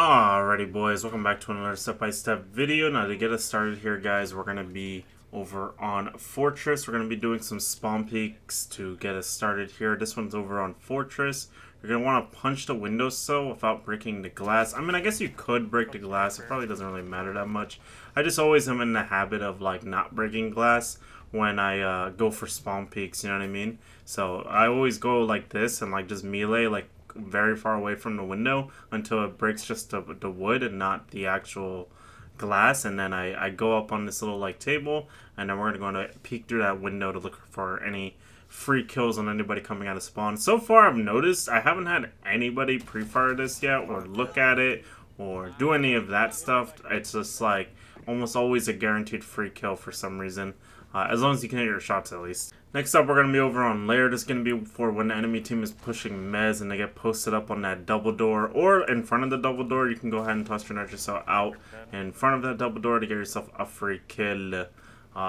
Alrighty boys, welcome back to another step-by-step video. Now to get us started here guys, we're going to be over on Fortress. We're going to be doing some spawn peaks to get us started here. This one's over on Fortress. You're going to want to punch the windowsill without breaking the glass. I mean, I guess you could break the glass. It probably doesn't really matter that much. I just always am in the habit of like not breaking glass when I go for spawn peaks, you know what I mean? So I always go like this and like just melee like very far away from the window until it breaks just the wood and not the actual glass, and then I go up on this little like table, and then we're going to peek through that window to look for any free kills on anybody coming out of spawn. So far I've noticed I haven't had anybody pre-fire this yet or look at it or do any of that stuff. It's just like almost always a guaranteed free kill for some reason, as long as you can hit your shots at least. Next up, we're going to be over on Lair. This is going to be for when the enemy team is pushing mez and they get posted up on that double door or in front of the double door. You can go ahead and toss your yourself out in front of that double door to get yourself a free kill.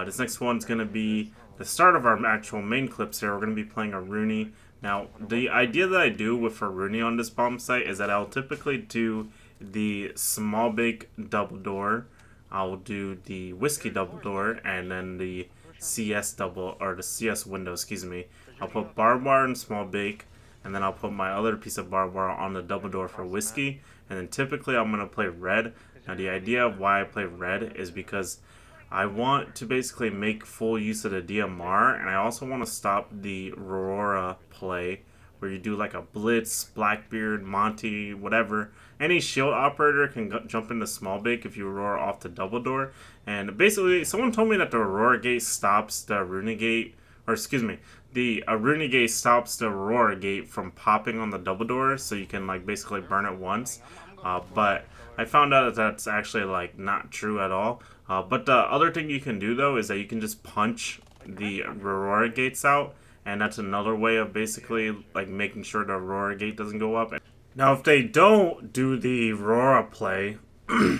This next one's going to be the start of our actual main clips here. We're going to be playing a Rooney. Now, the idea that I do with a Rooney on this bomb site is that I'll typically do the small bake double door. I'll do the whiskey double door and then the CS double, or the CS window, excuse me. I'll put barbed wire and small bake, and then I'll put my other piece of barbed wire on the double door for whiskey, and then typically I'm going to play red. Now the idea of why I play red is because I want to basically make full use of the DMR, and I also want to stop the Aurora play where you do like a Blitz, Blackbeard, Monty, whatever. Any shield operator can jump into small bake if you roar off the double door. And basically, someone told me that the Aurora gate stops the Rooney gate, or excuse me, the Rooney gate stops the Aurora gate from popping on the double door, so you can like basically burn it once. But I found out that that's actually like not true at all. But the other thing you can do though is that you can just punch the Aurora gates out. And that's another way of basically like making sure the Aurora gate doesn't go up. Now, if they don't do the Aurora play, a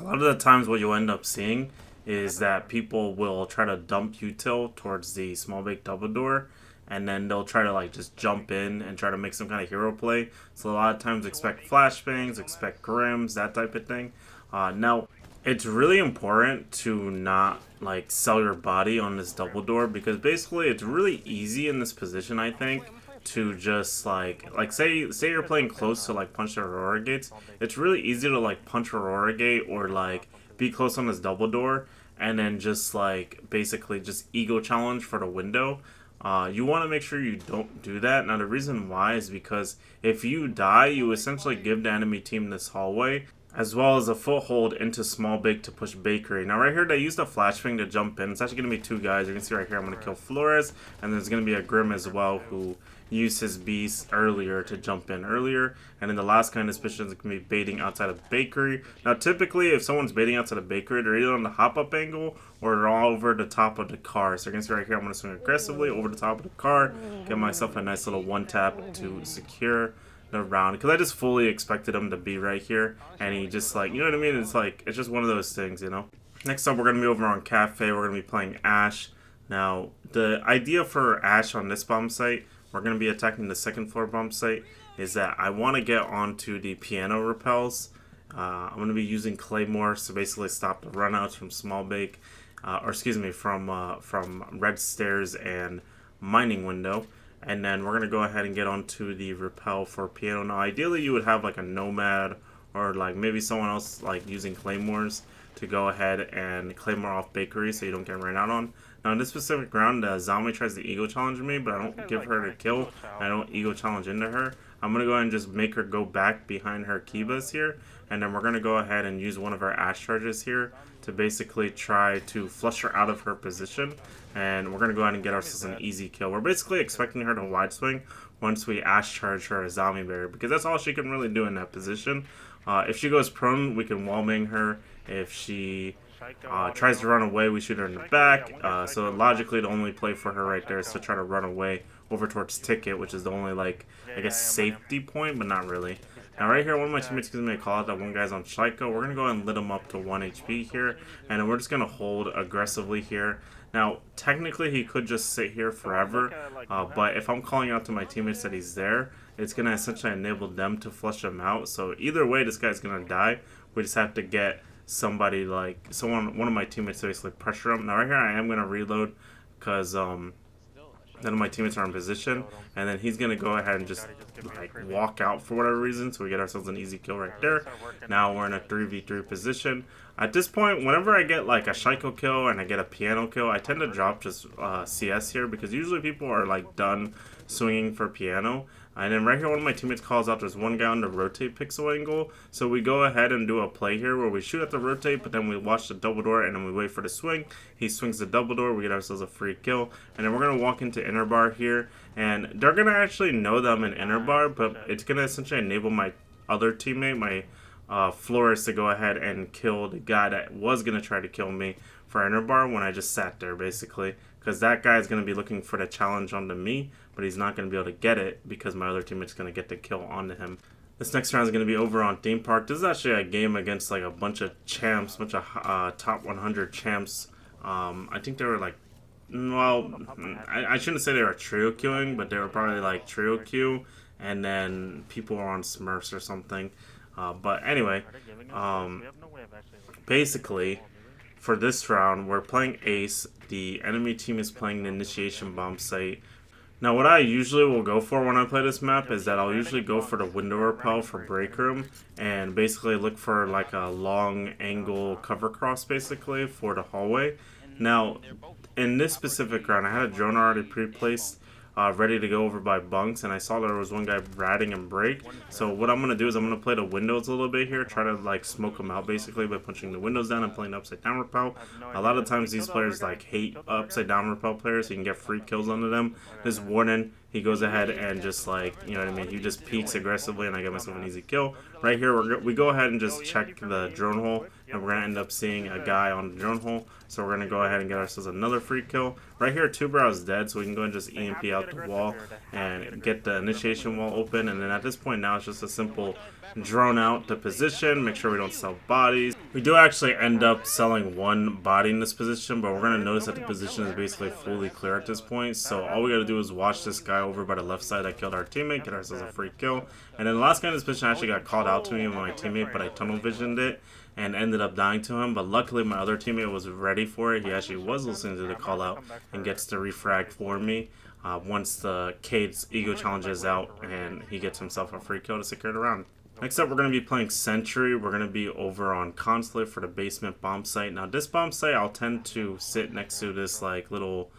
lot of the times what you'll end up seeing is that people will try to dump util towards the small bake double door, and then they'll try to like just jump in and try to make some kind of hero play. So a lot of times expect flashbangs, expect grims, that type of thing. Now, it's really important to not like sell your body on this double door, because basically it's really easy in this position, I think, to just like say you're playing close to like punch the Aurora gates. It's really easy to like punch Aurora gate or like be close on this double door and then just like basically just ego challenge for the window. You want to make sure you don't do that. Now the reason why is because if you die, you essentially give the enemy team this hallway, as well as a foothold into small bake to push bakery. Now right here they used a flashbang to jump in. It's actually going to be two guys. You can see right here I'm going to kill Flores, and there's going to be a Grim as well who used his beast earlier to jump in earlier. And then the last kind of suspicion is going to be baiting outside of bakery. Now typically if someone's baiting outside of bakery, they're either on the hop up angle or they're all over the top of the car. So you can see right here I'm going to swing aggressively over the top of the car, get myself a nice little one tap to secure the round, because I just fully expected him to be right here, and he just like, you know what I mean, it's like, it's just one of those things, you know. Next up, we're going to be over on Cafe. We're going to be playing Ash. Now the idea for Ash on this bomb site, we're going to be attacking the second floor bomb site, is that I want to get onto the piano repels. I'm going to be using claymores to basically stop the runouts from small bake, or excuse me, from red stairs and mining window. And then we're going to go ahead and get onto the rappel for piano. Now, ideally, you would have like a nomad or like maybe someone else like using claymores to go ahead and claymore off bakery so you don't get ran out on. Now, in this specific round, zombie tries to ego challenge me, but I don't give her a kill. I don't ego challenge into her. I'm going to go ahead and just make her go back behind her Kibas here. And then we're going to go ahead and use one of our Ash charges here to basically try to flush her out of her position. And we're going to go ahead and get ourselves an easy kill. We're basically expecting her to wide swing once we Ash charge her a zombie barrier, because that's all she can really do in that position. If she goes prone, we can wall bang her. If she tries to run away, we shoot her in the back. So logically, the only play for her right there is to try to run away over towards Ticket, which is the only, like, I guess, safety point, but not really. Now right here, one of my teammates gives me a call out that one guy's on Shaiko. We're going to go ahead and lit him up to 1 HP here, and then we're just going to hold aggressively here. Now, technically, he could just sit here forever, but if I'm calling out to my teammates that he's there, it's going to essentially enable them to flush him out. So either way, this guy's going to die. We just have to get somebody like one of my teammates to basically pressure him. Now right here, I am going to reload because none of my teammates are in position, and then he's going to go ahead and just like walk out for whatever reason, so we get ourselves an easy kill right there. Now we're in a 3v3 position. At this point, whenever I get like a Shaiko kill and I get a piano kill, I tend to drop just CS here, because usually people are like done swinging for piano. And then right here, one of my teammates calls out there's one guy on the rotate pixel angle. So we go ahead and do a play here where we shoot at the rotate, but then we watch the double door and then we wait for the swing. He swings the double door, we get ourselves a free kill. And then we're going to walk into inner bar here. And they're going to actually know that I'm in inner bar, but it's going to essentially enable my other teammate, my Flores, to go ahead and kill the guy that was going to try to kill me for inner bar when I just sat there, basically. Because that guy is going to be looking for the challenge onto me, but he's not going to be able to get it because my other teammate's going to get the kill onto him. This next round is going to be over on Theme Park. This is actually a game against like a bunch of champs, bunch of top 100 champs. I think they were like, well, I shouldn't say they were trio queuing, but they were probably like trio queue, and then people were on Smurfs or something. But anyway, basically, for this round, we're playing Ace. The enemy team is playing the initiation bomb site. Now, what I usually will go for when I play this map is that I'll usually go for the window repel for break room and basically look for like a long angle cover cross basically for the hallway. Now, in this specific round, I had a drone already pre-placed, ready to go over by bunks, and I saw there was one guy ratting and break. So what I'm going to do is I'm going to play the windows a little bit here, try to like smoke them out basically by punching the windows down and playing upside down repel. A lot of times these players like hate upside down repel players, so you can get free kills onto them. This Warden, he goes ahead and just like, you know what I mean, he just peeks aggressively and I get myself an easy kill. Right here, we go ahead and just check the drone hole, and we're going to end up seeing a guy on the drone hole. So we're going to go ahead and get ourselves another free kill. Right here, Two Brow is dead, so we can go and just EMP out the wall and get the initiation wall open. And then at this point now, it's just a simple drone out the position, make sure we don't sell bodies. We do actually end up selling one body in this position, but we're going to notice that the position is basically fully clear at this point. So all we got to do is watch this guy over by the left side that killed our teammate, get ourselves a free kill. And then the last guy in this position actually got called out to me by my teammate, but I tunnel visioned it and ended up dying to him. But luckily my other teammate was ready for it. He actually was listening to the call out and gets the refrag for me once the Cade's ego challenge is out, and he gets himself a free kill to secure the round. Next up, we're going to be playing Sentry. We're going to be over on Consulate for the basement bomb site. Now this bomb site, I'll tend to sit next to this like little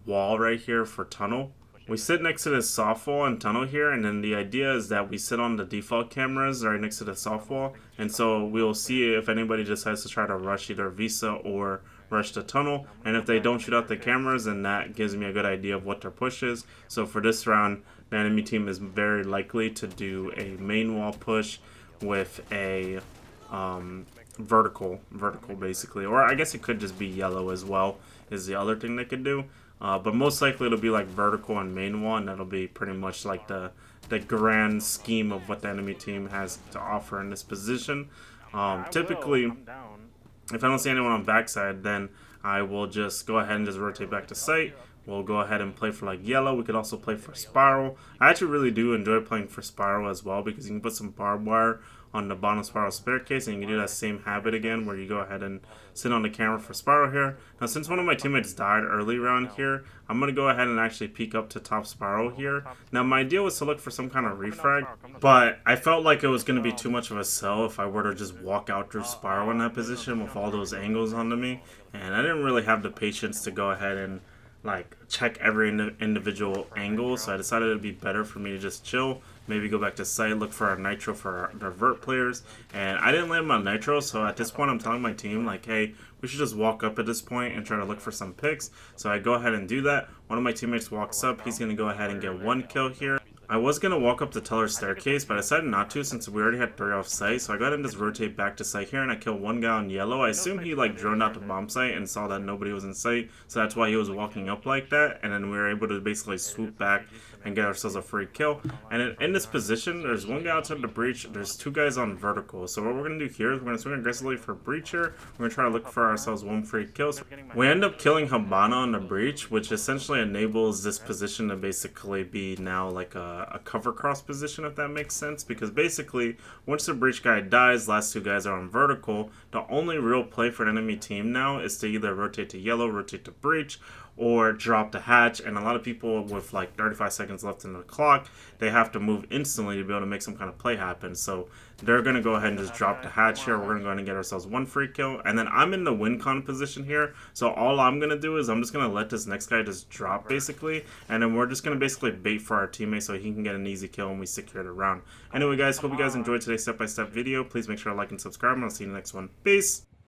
wall right here for tunnel. We sit next to this soft wall and tunnel here, and then the idea is that we sit on the default cameras right next to the soft wall, and so we'll see if anybody decides to try to rush either Visa or rush the tunnel, and if they don't shoot out the cameras, then that gives me a good idea of what their push is. So for this round, the enemy team is very likely to do a main wall push with a vertical basically, or I guess it could just be yellow as well is the other thing they could do. But most likely it'll be like vertical and main wall, and that'll be pretty much like the grand scheme of what the enemy team has to offer in this position. Typically, if I don't see anyone on backside, then I will just go ahead and just rotate back to site. We'll go ahead and play for like yellow. We could also play for spiral. I actually really do enjoy playing for spiral as well, because you can put some barbed wire on the bottom spiral staircase, and you can do that same habit again where you go ahead and sit on the camera for spiral here. Now since one of my teammates died early round here, I'm going to go ahead and actually peek up to top spiral here. Now my idea was to look for some kind of refrag, but I felt like it was going to be too much of a sell if I were to just walk out through spiral in that position with all those angles onto me, and I didn't really have the patience to go ahead and like check every individual angle, so I decided it'd be better for me to just chill, maybe go back to site, look for a nitro for our vert players, and I didn't land my nitro. So at this point I'm telling my team like, hey, we should just walk up at this point and try to look for some picks. So I go ahead and do that. One of my teammates walks up, he's gonna go ahead and get one kill here. I was going to walk up the teller staircase, but I decided not to since we already had 3 off site. So I go ahead and just rotate back to site here, and I kill one guy on yellow. I assume he like droned out the bomb site and saw that nobody was in sight, so that's why he was walking up like that. And then we were able to basically swoop back and get ourselves a free kill. And in this position, there's one guy outside the breach, there's two guys on vertical. So what we're going to do here is we're going to swing aggressively for breacher. We're going to try to look for ourselves one free kill. So we end up killing Habana on the breach, which essentially enables this position to basically be now like a cover cross position, if that makes sense. Because basically, once the breach guy dies, last two guys are on vertical. The only real play for an enemy team now is to either rotate to yellow, rotate to breach, or drop the hatch. And a lot of people with like 35 seconds left in the clock, they have to move instantly to be able to make some kind of play happen. So they're going to go ahead and just drop the hatch here. We're going to go ahead and get ourselves one free kill. And then I'm in the win con position here. So all I'm going to do is I'm just going to let this next guy just drop basically. And then we're just going to basically bait for our teammate so he can get an easy kill and we secure the round. Anyway guys, hope you guys enjoyed today's step-by-step video. Please make sure to like and subscribe and I'll see you in the next one. Peace!